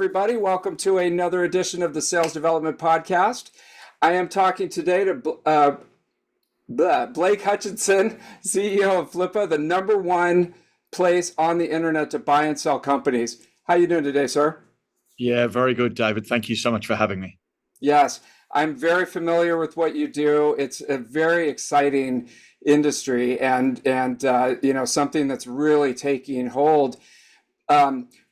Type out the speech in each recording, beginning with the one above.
everybody. Welcome to another edition of the Sales Development Podcast. I am talking today to Blake Hutchinson, CEO of Flippa, the number one place on the internet to buy and sell companies. How are you doing today, sir? Yeah, very good, David. Thank you so much for having me. Yes, I'm very familiar with what you do. It's a very exciting industry and something that's really taking hold.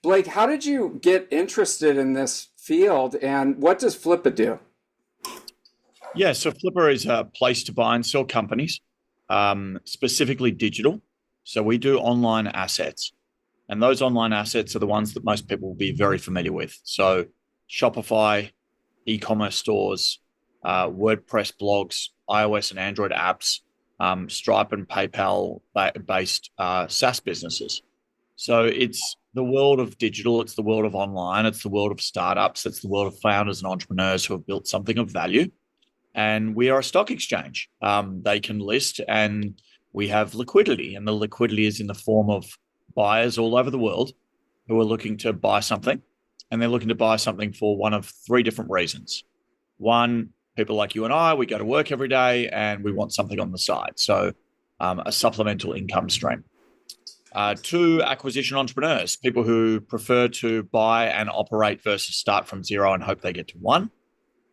Blake, how did you get interested in this field, and what does Flippa do? Yeah, so Flippa is a place to buy and sell companies, specifically digital. So we do online assets, and those online assets are the ones that most people will be very familiar with. So Shopify, e-commerce stores, WordPress blogs, iOS and Android apps, Stripe and PayPal-based SaaS businesses. So it's the world of digital, it's the world of online, it's the world of startups, it's the world of founders and entrepreneurs who have built something of value. And we are a stock exchange. They can list, and we have liquidity, and the liquidity is in the form of buyers all over the world who are looking to buy something, and they're looking to buy something for one of three different reasons. One, people like you and I, we go to work every day and we want something on the side. So a supplemental income stream. Two, acquisition entrepreneurs, people who prefer to buy and operate versus start from zero and hope they get to one.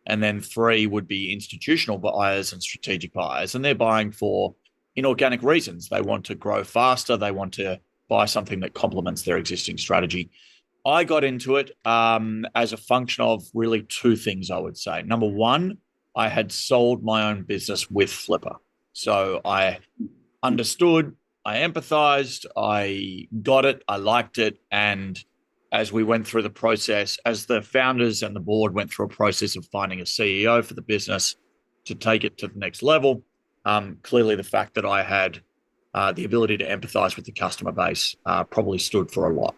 And then three would be institutional buyers and strategic buyers, and they're buying for inorganic reasons. They want to grow faster. They want to buy something that complements their existing strategy. I got into it as a function of really two things, I would say. Number one, I had sold my own business with Flippa. So I understood, I empathized, I got it, I liked it. And as we went through the process, as the founders and the board went through a process of finding a CEO for the business to take it to the next level, clearly the fact that I had the ability to empathize with the customer base probably stood for a lot.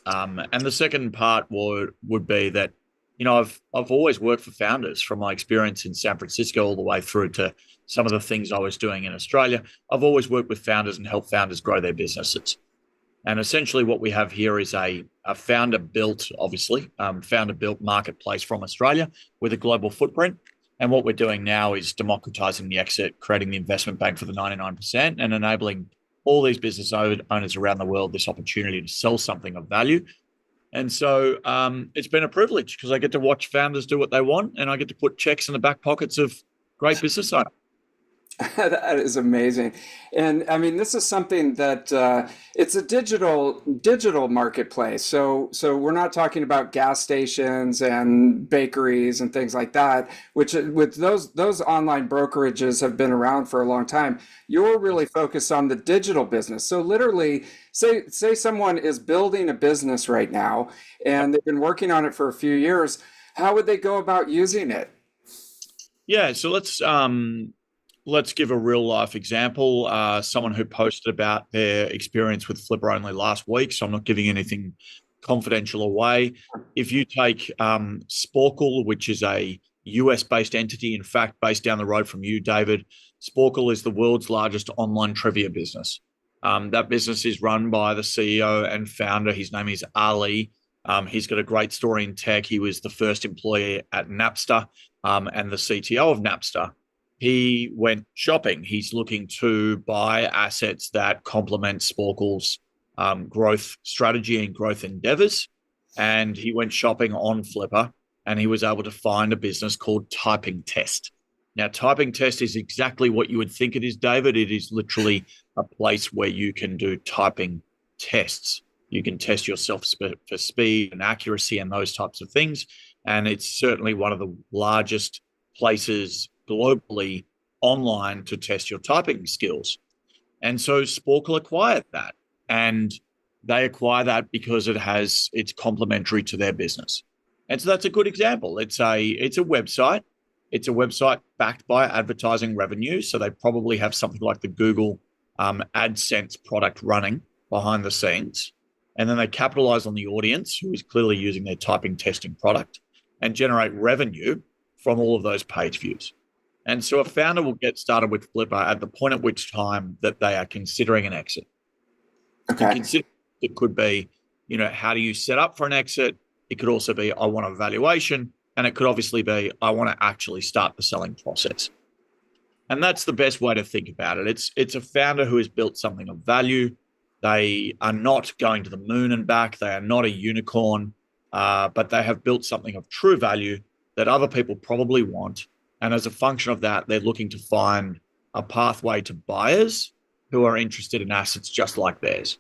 And the second part would be that, I've always worked for founders, from my experience in San Francisco all the way through to some of the things I was doing in Australia. I've always worked with founders and helped founders grow their businesses. And essentially what we have here is a founder-built, founder-built marketplace from Australia with a global footprint. And what we're doing now is democratizing the exit, creating the investment bank for the 99%, and enabling all these business owners around the world this opportunity to sell something of value. And so it's been a privilege because I get to watch founders do what they want, and I get to put checks in the back pockets of great business owners. That is amazing. And I mean, this is something that it's a digital marketplace. So we're not talking about gas stations and bakeries and things like that, which with those online brokerages have been around for a long time. You're really focused on the digital business. So literally, say someone is building a business right now and they've been working on it for a few years. How would they go about using it? Yeah, so let's give a real life example. Someone who posted about their experience with Flippa only last week, so I'm not giving anything confidential away. If you take Sporkle, which is a US-based entity, in fact, based down the road from you, David, Sporkle is the world's largest online trivia business. That business is run by the CEO and founder. His name is Ali. He's got a great story in tech. He was the first employee at Napster and the CTO of Napster. He went shopping. He's looking to buy assets that complement Sporkle's growth strategy and growth endeavors. And he went shopping on Flippa, and he was able to find a business called Typing Test. Now, Typing Test is exactly what you would think it is, David. It is literally a place where you can do typing tests. You can test yourself for speed and accuracy and those types of things. And it's certainly one of the largest places globally online to test your typing skills. And so Sporkle acquired that, and they acquire that because it's complementary to their business. And so that's a good example. It's a website. It's a website backed by advertising revenue. So they probably have something like the Google AdSense product running behind the scenes. And then they capitalize on the audience who is clearly using their typing testing product and generate revenue from all of those page views. And so a founder will get started with Flippa at the point at which time that they are considering an exit. Okay. It could be, how do you set up for an exit? It could also be, I want a valuation. And it could obviously be, I want to actually start the selling process. And that's the best way to think about it. It's a founder who has built something of value. They are not going to the moon and back. They are not a unicorn, but they have built something of true value that other people probably want. And as a function of that, they're looking to find a pathway to buyers who are interested in assets just like theirs.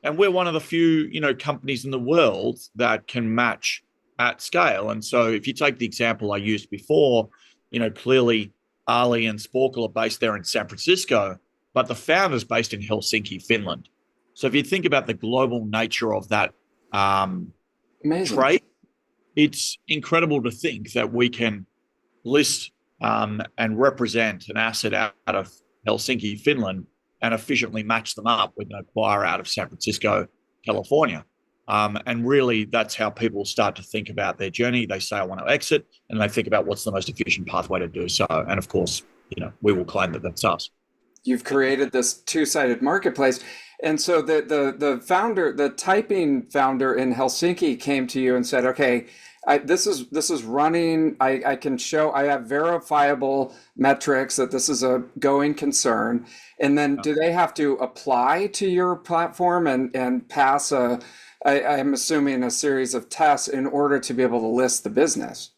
And we're one of the few, companies in the world that can match at scale. And so if you take the example I used before, clearly Ali and Sporkle are based there in San Francisco, but the founder's based in Helsinki, Finland. So if you think about the global nature of that trade, it's incredible to think that we can list and represent an asset out of Helsinki, Finland, and efficiently match them up with an acquirer out of San Francisco, California. And really, that's how people start to think about their journey. They say, I want to exit, and they think about what's the most efficient pathway to do so. And of course, we will claim that that's us. You've created this two-sided marketplace. And so the founder, the typing founder in Helsinki came to you and said, okay, this is running. I can show, I have verifiable metrics that this is a going concern. And then do they have to apply to your platform and pass I'm assuming a series of tests in order to be able to list the business?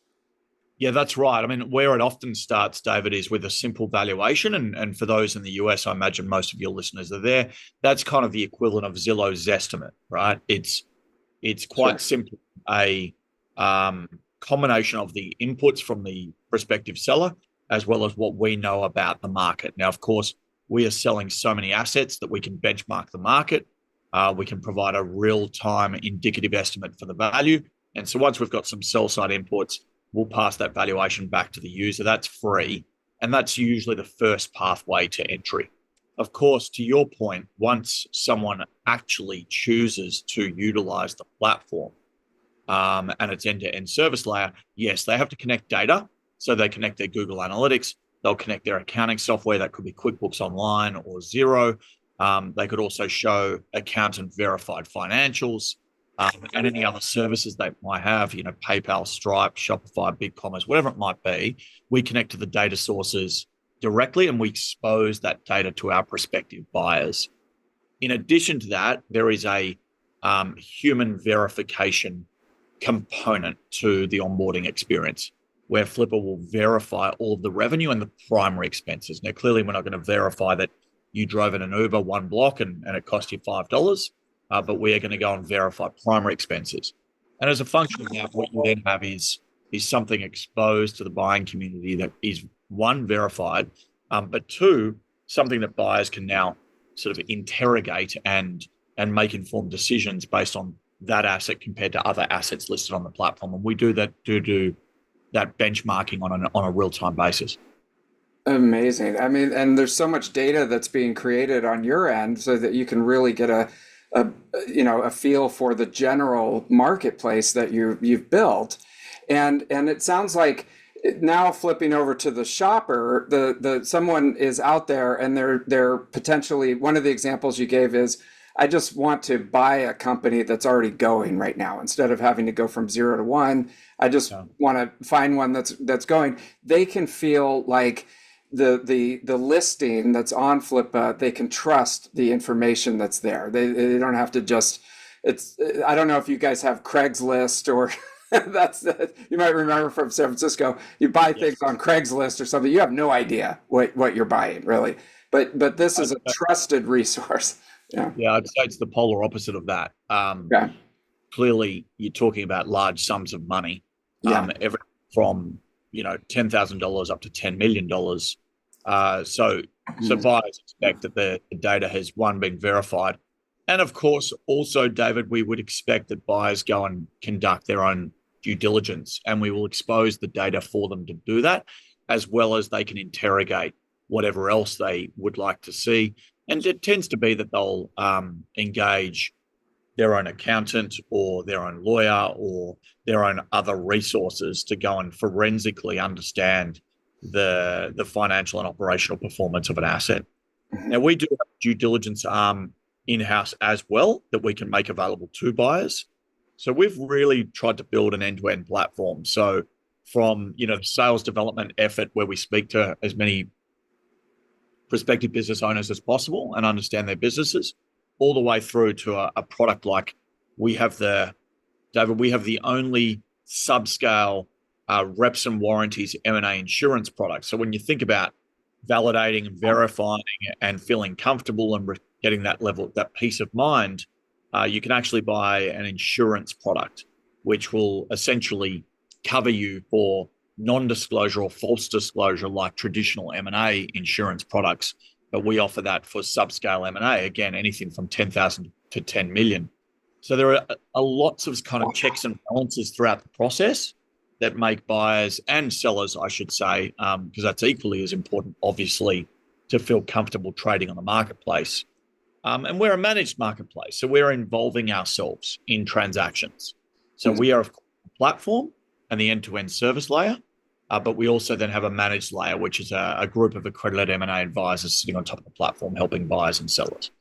Yeah, that's right. I mean, where it often starts, David, is with a simple valuation. And for those in the US, I imagine most of your listeners are there. That's kind of the equivalent of Zillow's estimate, right? It's quite simply a combination of the inputs from the prospective seller as well as what we know about the market. Now, of course, we are selling so many assets that we can benchmark the market. We can provide a real-time indicative estimate for the value. And so once we've got some sell-side inputs, we'll pass that valuation back to the user. That's free. And that's usually the first pathway to entry. Of course, to your point, once someone actually chooses to utilize the platform and its end-to-end service layer, yes, they have to connect data. So they connect their Google Analytics. They'll connect their accounting software. That could be QuickBooks Online or Xero. They could also show accountant verified financials and any other services they might have, PayPal, Stripe, Shopify, BigCommerce, whatever it might be. We connect to the data sources directly and we expose that data to our prospective buyers. In addition to that, there is a human verification component to the onboarding experience where Flippa will verify all of the revenue and the primary expenses. Now, clearly, we're not going to verify that you drove in an Uber one block and it cost you $5, but we are going to go and verify primary expenses. And as a function of that, what you then have is something exposed to the buying community that is, one, verified, but two, something that buyers can now sort of interrogate and make informed decisions based on that asset compared to other assets listed on the platform. And we do that that benchmarking on a real-time basis. Amazing. I mean, and there's so much data that's being created on your end so that you can really get a feel for the general marketplace that you've built. And it sounds like now flipping over to the shopper, the someone is out there and they're potentially, one of the examples you gave is, I just want to buy a company that's already going right now instead of having to go from 0 to 1. I just want to find one that's going. They can feel like the listing that's on Flippa, they can trust the information that's there. They don't have to just, I don't know if you guys have Craigslist or you might remember from San Francisco, you buy things on Craigslist or something. You have no idea what you're buying really, but this is a trusted resource. Yeah, I'd say it's the polar opposite of that. Clearly, you're talking about large sums of money, everything from $10,000 up to $10 million. So buyers expect that the data has, one, been verified, and of course, also, David, we would expect that buyers go and conduct their own due diligence, and we will expose the data for them to do that, as well as they can interrogate whatever else they would like to see. And it tends to be that they'll engage their own accountant or their own lawyer or their own other resources to go and forensically understand the financial and operational performance of an asset. Now, we do have a due diligence arm in-house as well that we can make available to buyers. So we've really tried to build an end-to-end platform. So from, the sales development effort where we speak to as many prospective business owners as possible and understand their businesses, all the way through to a product like we have David, we have the only subscale reps and warranties M&A insurance product. So when you think about validating and verifying and feeling comfortable and getting that level, that peace of mind, you can actually buy an insurance product, which will essentially cover you for non-disclosure or false disclosure like traditional M&A insurance products. But we offer that for subscale M&A, again, anything from 10,000 to 10 million. So there are lots of kind of checks and balances throughout the process that make buyers and sellers, I should say, because that's equally as important, obviously, to feel comfortable trading on the marketplace. And we're a managed marketplace, so we're involving ourselves in transactions. So we are a platform and the end-to-end service layer, but we also then have a managed layer, which is a group of accredited M&A advisors sitting on top of the platform, helping buyers and sellers.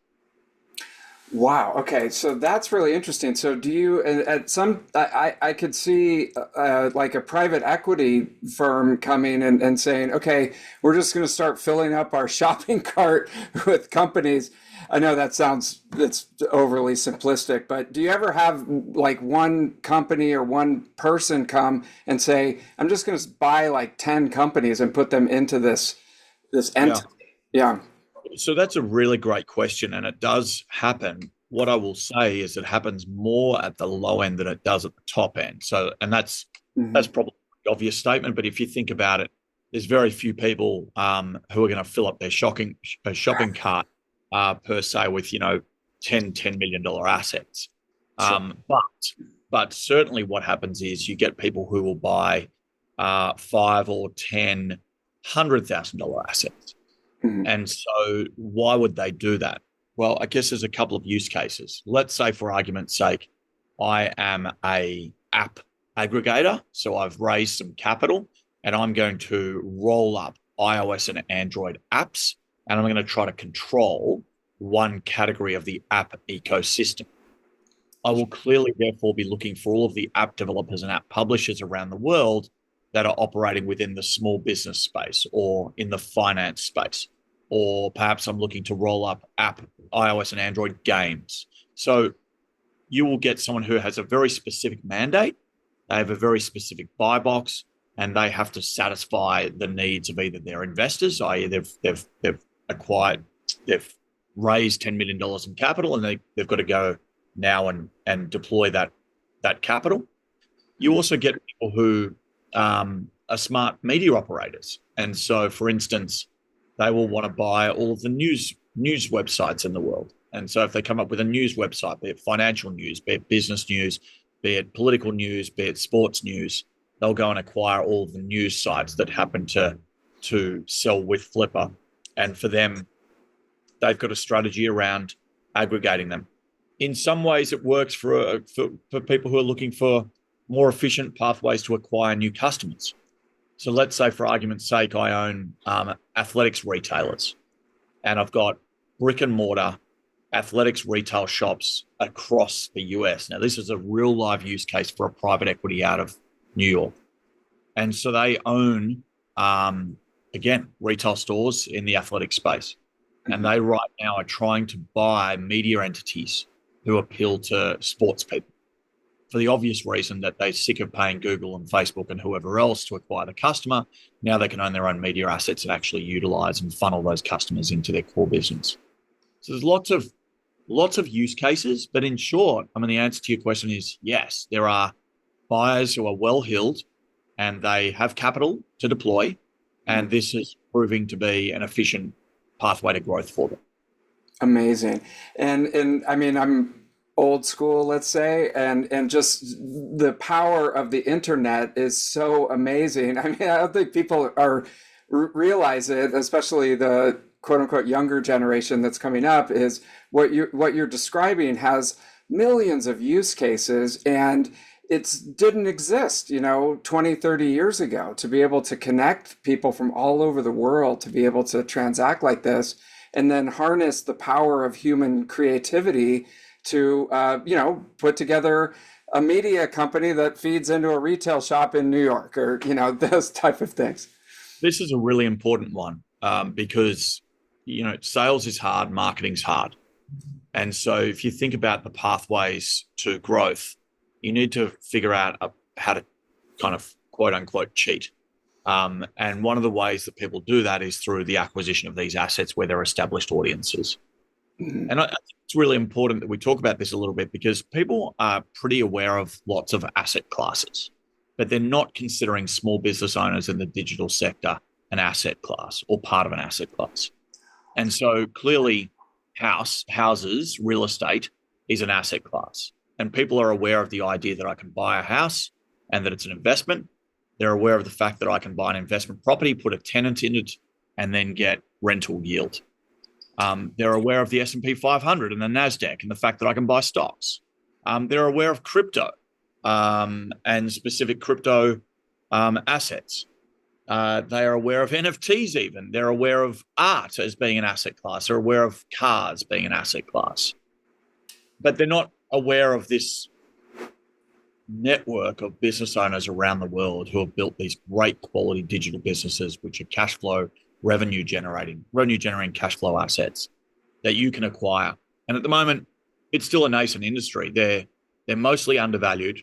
Wow. Okay. So that's really interesting. So do you, at some, I could see like a private equity firm coming and saying, okay, we're just going to start filling up our shopping cart with companies. I know that's overly simplistic, but do you ever have like one company or one person come and say, I'm just going to buy like 10 companies and put them into this entity? Yeah. So that's a really great question, and it does happen. What I will say is it happens more at the low end than it does at the top end. So, and that's probably the obvious statement, but if you think about it, there's very few people who are going to fill up their shopping cart per se with $10 million assets. Sure. But certainly what happens is you get people who will buy 5 or 10 $100,000 assets. And so why would they do that? Well, I guess there's a couple of use cases. Let's say, for argument's sake, I am a app aggregator. So I've raised some capital and I'm going to roll up iOS and Android apps, and I'm going to try to control one category of the app ecosystem. I will clearly, therefore, be looking for all of the app developers and app publishers around the world that are operating within the small business space or in the finance space. Or perhaps I'm looking to roll up app iOS and Android games. So you will get someone who has a very specific mandate. They have a very specific buy box, and they have to satisfy the needs of either their investors, i.e. they've raised $10 million in capital, and they've got to go now and deploy that capital. You also get people who are smart media operators. And so, for instance, they will want to buy all of the news websites in the world. And so if they come up with a news website, be it financial news, be it business news, be it political news, be it sports news, they'll go and acquire all of the news sites that happen to sell with Flippa. And for them, they've got a strategy around aggregating them. In some ways, it works for people who are looking for more efficient pathways to acquire new customers. So let's say, for argument's sake, I own athletics retailers, and I've got brick and mortar athletics retail shops across the US. Now, this is a real live use case for a private equity out of New York. And so they own, again, retail stores in the athletic space. And they right now are trying to buy media entities who appeal to sports people, for the obvious reason that they're sick of paying Google and Facebook and whoever else to acquire the customer. Now they can own their own media assets and actually utilize and funnel those customers into their core business. So there's lots of use cases, but in short, the answer to your question is yes, there are buyers who are well-heeled and they have capital to deploy, and this is proving to be an efficient pathway to growth for them. Amazing. And I'm old school, let's say, and just the power of the internet is so amazing. I don't think people realize it, especially the quote unquote younger generation that's coming up, is what you're describing has millions of use cases, and it didn't exist 20, 30 years ago, to be able to connect people from all over the world, to be able to transact like this, and then harness the power of human creativity to put together a media company that feeds into a retail shop in New York, or those type of things. This is a really important one because sales is hard, marketing's hard. And so if you think about the pathways to growth, you need to figure out how to kind of quote unquote cheat. And one of the ways that people do that is through the acquisition of these assets where they're established audiences. Mm-hmm. And I think it's really important that we talk about this a little bit because people are pretty aware of lots of asset classes, but they're not considering small business owners in the digital sector an asset class or part of an asset class. And so clearly houses, real estate is an asset class. And people are aware of the idea that I can buy a house and that it's an investment. They're aware of the fact that I can buy an investment property, put a tenant in it, and then get rental yield. They're aware of the S&P 500 and the NASDAQ and the fact that I can buy stocks. They're aware of crypto and specific crypto assets. They are aware of NFTs even. They're aware of art as being an asset class. They're aware of cars being an asset class. But they're not aware of this network of business owners around the world who have built these great quality digital businesses, which are cash flow, revenue generating cash flow assets that you can acquire. And at the moment, it's still a nascent industry. They're mostly undervalued.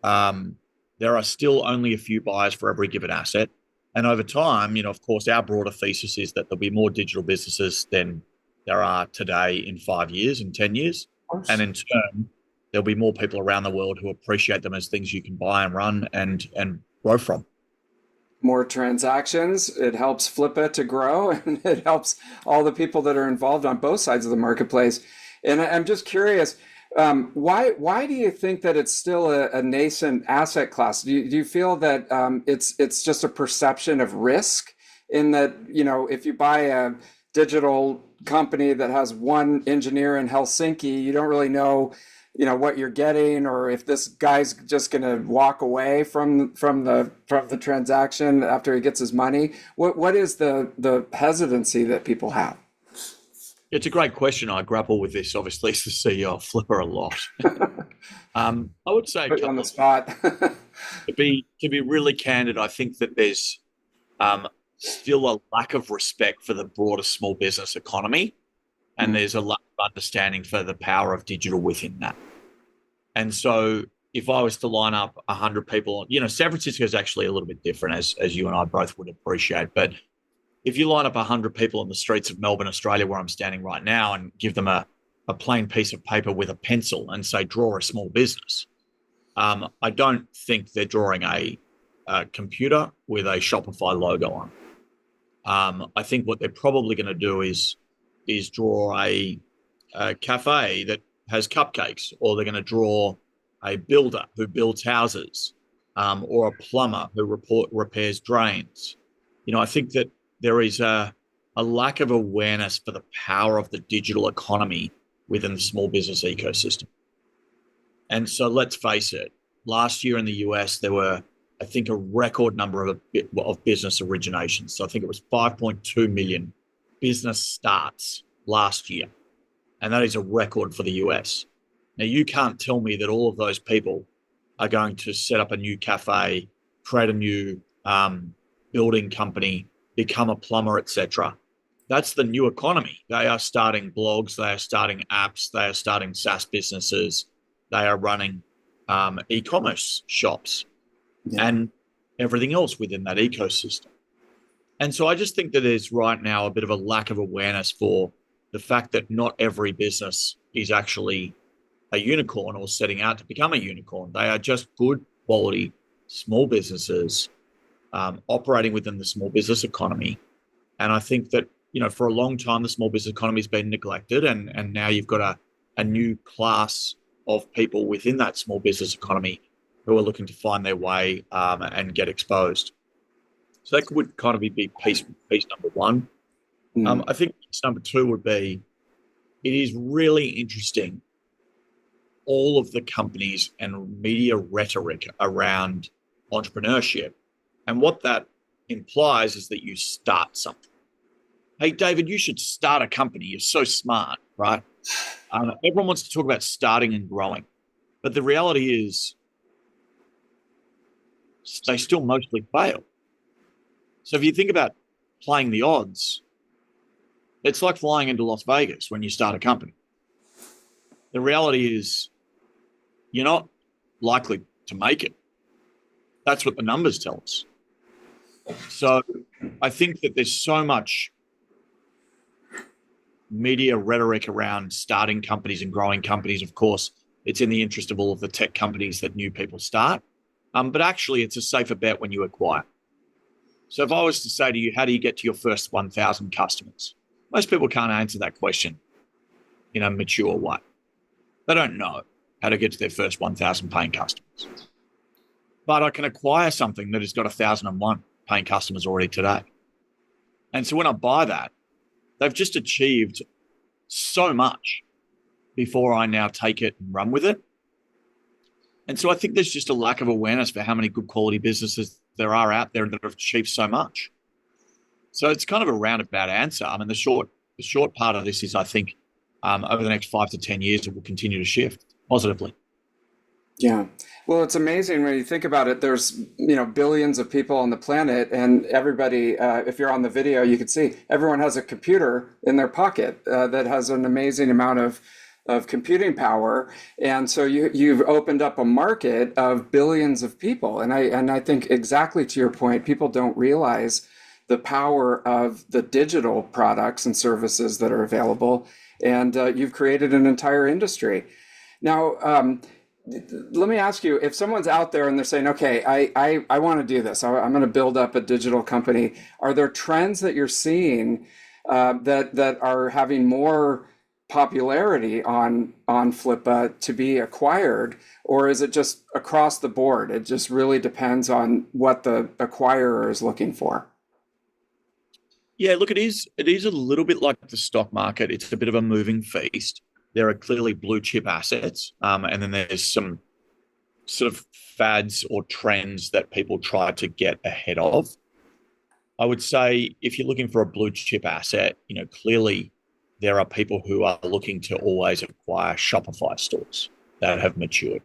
There are still only a few buyers for every given asset. And over time, of course, our broader thesis is that there'll be more digital businesses than there are today in 5 years and 10 years. And in turn, there'll be more people around the world who appreciate them as things you can buy and run and grow from. More transactions, it helps Flippa to grow, and it helps all the people that are involved on both sides of the marketplace. And I'm just curious, why do you think that it's still a nascent asset class? Do you feel that it's just a perception of risk in that, if you buy a digital company that has one engineer in Helsinki, you don't really know what you're getting, or if this guy's just going to walk away from the transaction after he gets his money? What is the hesitancy that people have? It's a great question. I grapple with this, obviously, as the CEO of Flippa a lot. I would say put you on the spot. to be really candid, I think that there's still a lack of respect for the broader small business economy, and there's a lack of understanding for the power of digital within that. And so if I was to line up 100 people, San Francisco is actually a little bit different, as you and I both would appreciate. But if you line up 100 people on the streets of Melbourne, Australia, where I'm standing right now, and give them a plain piece of paper with a pencil and say, draw a small business, I don't think they're drawing a computer with a Shopify logo on. I think what they're probably going to do is draw a cafe that has cupcakes, or they're going to draw a builder who builds houses, or a plumber who repairs drains. I think that there is a lack of awareness for the power of the digital economy within the small business ecosystem. And so let's face it, last year in the US, there were, I think, a record number of business originations. So I think it was 5.2 million business starts last year. And that is a record for the US. Now, you can't tell me that all of those people are going to set up a new cafe, create a new building company, become a plumber, etc. That's the new economy. They are starting blogs, they are starting apps, they are starting SaaS businesses, they are running e-commerce shops, and everything else within that ecosystem. And so I just think that there's right now a bit of a lack of awareness for the fact that not every business is actually a unicorn or setting out to become a unicorn. They are just good quality small businesses operating within the small business economy. And I think that, for a long time, the small business economy has been neglected. And now you've got a new class of people within that small business economy who are looking to find their way and get exposed. So that would kind of be piece number one. I think piece number two would be, it is really interesting, all of the companies and media rhetoric around entrepreneurship. And what that implies is that you start something. Hey, David, you should start a company. You're so smart, right? Everyone wants to talk about starting and growing. But the reality is they still mostly fail. So if you think about playing the odds, it's like flying into Las Vegas when you start a company. The reality is you're not likely to make it. That's what the numbers tell us. So I think that there's so much media rhetoric around starting companies and growing companies. Of course, it's in the interest of all of the tech companies that new people start. But actually, it's a safer bet when you acquire. So if I was to say to you, how do you get to your first 1,000 customers? Most people can't answer that question in a mature way. They don't know how to get to their first 1,000 paying customers. But I can acquire something that has got 1,001 paying customers already today. And so when I buy that, they've just achieved so much before I now take it and run with it. And so I think there's just a lack of awareness for how many good quality businesses there are out there that have achieved so much. So it's kind of a roundabout answer. I mean, the short part of this is I think over the next 5 to 10 years, it will continue to shift positively. Yeah. Well, it's amazing when you think about it. There's, billions of people on the planet, and everybody, if you're on the video, you can see everyone has a computer in their pocket that has an amazing amount of computing power. And so you've opened up a market of billions of people. And I think exactly to your point, people don't realize the power of the digital products and services that are available. And you've created an entire industry. Now, let me ask you, if someone's out there and they're saying, okay, I want to do this, I'm going to build up a digital company. Are there trends that you're seeing that are having more popularity on Flippa to be acquired, or is it just across the board? It just really depends on what the acquirer is looking for. Yeah, look, it is a little bit like the stock market. It's a bit of a moving feast. There are clearly blue chip assets, and then there's some sort of fads or trends that people try to get ahead of. I would say if you're looking for a blue chip asset, clearly there are people who are looking to always acquire Shopify stores that have matured.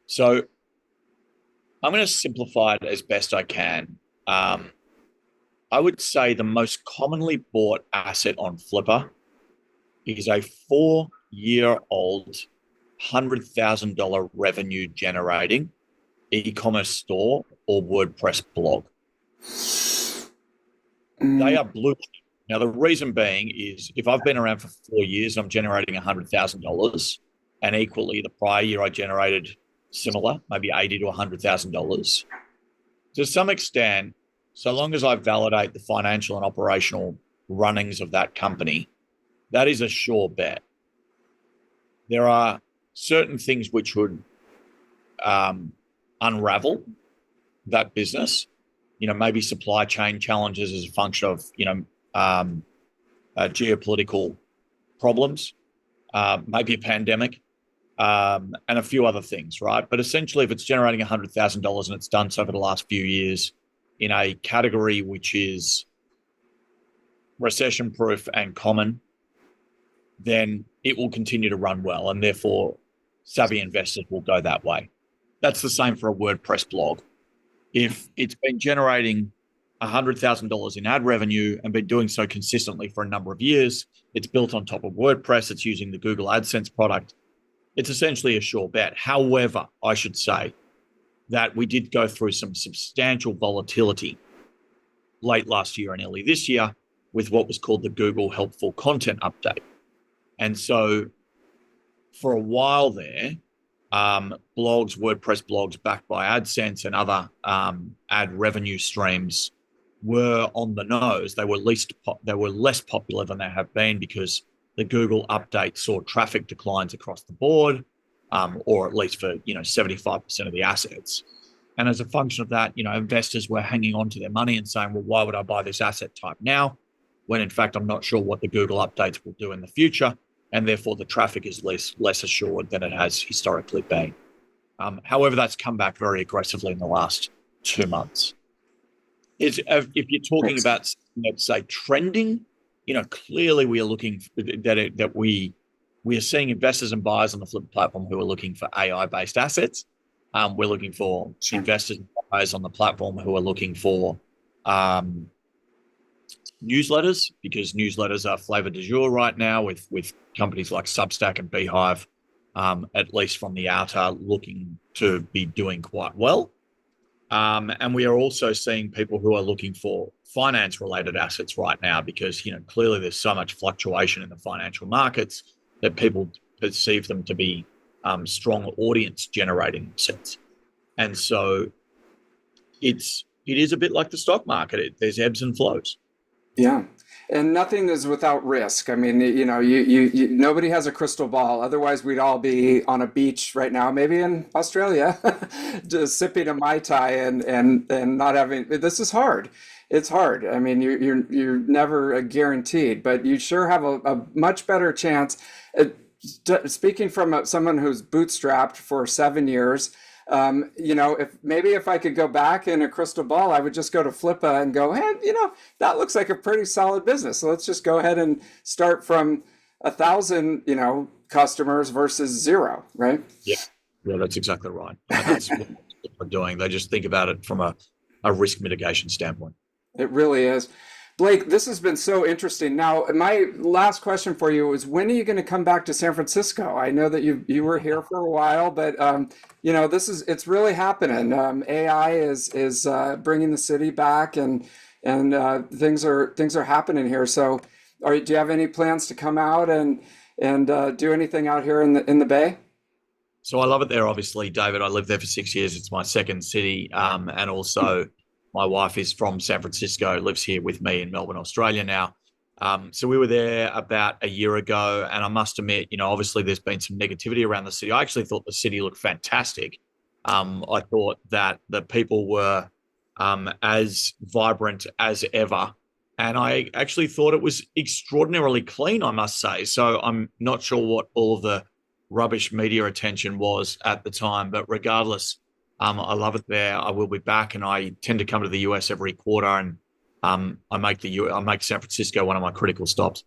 So I'm going to simplify it as best I can. I would say the most commonly bought asset on Flippa is a 4-year-old, $100,000 revenue generating e-commerce store or WordPress blog. They are blue. Now, the reason being is if I've been around for 4 years, I'm generating $100,000, and equally the prior year I generated similar, maybe $80,000 to $100,000. To some extent, so long as I validate the financial and operational runnings of that company, that is a sure bet. There are certain things which would unravel that business. Maybe supply chain challenges as a function of, geopolitical problems, maybe a pandemic, and a few other things, right? But essentially, if it's generating $100,000 and it's done so over the last few years in a category which is recession-proof and common, then it will continue to run well, and therefore savvy investors will go that way. That's the same for a WordPress blog. If it's been generating $100,000 in ad revenue and been doing so consistently for a number of years, it's built on top of WordPress, it's using the Google AdSense product, it's essentially a sure bet. However, I should say that we did go through some substantial volatility late last year and early this year with what was called the Google Helpful Content Update. And so for a while there, blogs, WordPress blogs backed by AdSense and other ad revenue streams were on the nose. They were less popular than they have been because the Google update saw traffic declines across the board, or at least for 75% of the assets. And as a function of that, investors were hanging on to their money and saying, well, why would I buy this asset type now? When in fact, I'm not sure what the Google updates will do in the future. And therefore the traffic is less assured than it has historically been. However, that's come back very aggressively in the last 2 months. If you're talking about, let's say, trending, clearly we are looking that we we are seeing investors and buyers on the Flippa platform who are looking for AI-based assets. We're looking for investors and buyers on the platform who are looking for newsletters, because newsletters are flavor du jour right now with companies like Substack and Beehive, at least from the outer, looking to be doing quite well. And we are also seeing people who are looking for finance-related assets right now because, clearly there's so much fluctuation in the financial markets that people perceive them to be strong audience-generating assets. And so it is a bit like the stock market. There's ebbs and flows. Yeah. And nothing is without risk. I mean, nobody has a crystal ball. Otherwise, we'd all be on a beach right now, maybe in Australia, just sipping a Mai Tai and not having. This is hard. It's hard. I mean, you're never guaranteed, but you sure have a much better chance. Speaking from someone who's bootstrapped for 7 years. If I could go back in a crystal ball, I would just go to Flippa and go, hey, that looks like a pretty solid business. So let's just go ahead and start from 1,000, customers versus 0, right? Yeah, that's exactly right. That's what they're doing. They just think about it from a risk mitigation standpoint. It really is. Blake, this has been so interesting. Now, my last question for you is, when are you going to come back to San Francisco? I know that you were here for a while, but it's really happening. AI is bringing the city back, and things are happening here. So, do you have any plans to come out and do anything out here in the Bay? So I love it there, obviously, David. I lived there for 6 years. It's my second city, and also my wife is from San Francisco, lives here with me in Melbourne, Australia now. So we were there about a year ago, and I must admit, obviously there's been some negativity around the city. I actually thought the city looked fantastic. I thought that the people were as vibrant as ever, and I actually thought it was extraordinarily clean, I must say. So I'm not sure what all of the rubbish media attention was at the time, but regardless, I love it there. I will be back, and I tend to come to the US every quarter, and I make San Francisco one of my critical stops.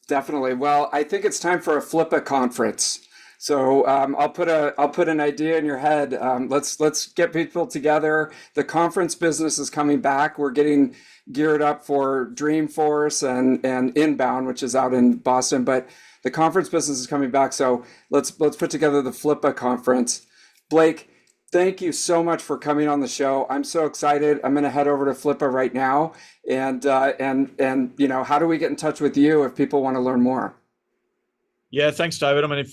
Definitely. Well, I think it's time for a Flippa conference. So I'll put an idea in your head. Let's get people together. The conference business is coming back. We're getting geared up for Dreamforce and Inbound, which is out in Boston, but the conference business is coming back. So let's put together the Flippa conference. Blake, thank you so much for coming on the show. I'm so excited. I'm going to head over to Flippa right now. And how do we get in touch with you if people want to learn more? Yeah, thanks, David. I mean,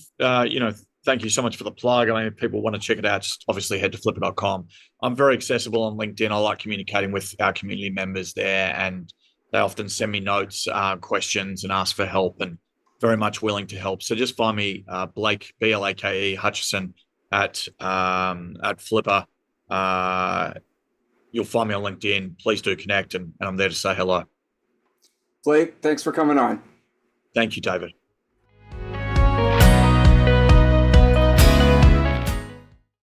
thank you so much for the plug. I mean, if people want to check it out, just obviously head to flippa.com. I'm very accessible on LinkedIn. I like communicating with our community members there, and they often send me notes, questions, and ask for help, and very much willing to help. So just find me, Blake, Blake Hutchinson, at Flippa. You'll find me on LinkedIn. Please do connect, and I'm there to say hello. Blake, thanks for coming on. Thank you, David.